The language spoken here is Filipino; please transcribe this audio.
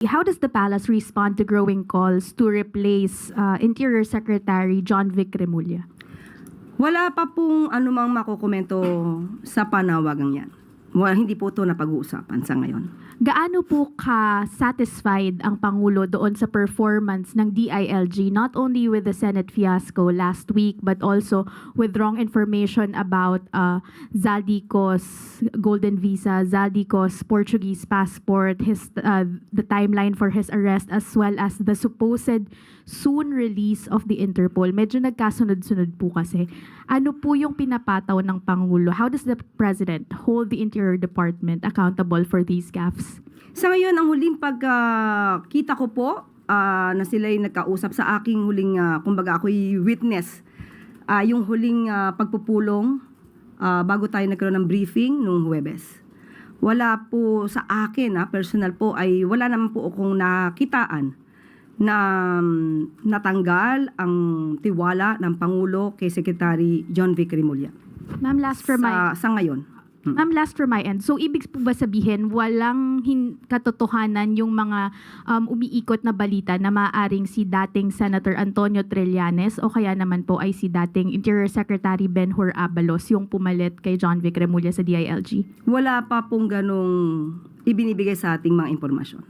How does the palace respond to growing calls to replace Interior Secretary John Vic Remulla? Wala pa pong anumang makukomento sa panawagang yan. Hindi po ito napag-uusapan sa ngayon. Gaano po ka-satisfied ang Pangulo doon sa performance ng DILG, not only with the Senate fiasco last week, but also with wrong information about Zaldico's golden visa, Zaldico's Portuguese passport, the timeline for his arrest, as well as the supposed soon release of the Interpol? Medyo nagkasunod-sunod po kasi. Ano po yung pinapataw ng Pangulo? How does the President hold the Interior Department accountable for these gaffes? Sa ngayon, ang huling pagkita ko po na sila'y nagkausap sa aking huling, kumbaga ako'y witness, yung huling pagpupulong bago tayo nagkaroon ng briefing nung Huwebes. Wala po sa akin, personal po, ay wala naman po akong nakitaan na natanggal ang tiwala ng Pangulo kay Secretary John Vic Remulla. Ma'am, last from my... Sa ngayon. Ma'am, last from my end. So, ibig po ba sabihin, walang katotohanan yung mga umiikot na balita na maaaring si dating Senator Antonio Trillanes o kaya naman po ay si dating Interior Secretary Ben-Hur Abalos yung pumalit kay John Vic Remulla sa DILG? Wala pa pong ganong ibinibigay sa ating mga impormasyon.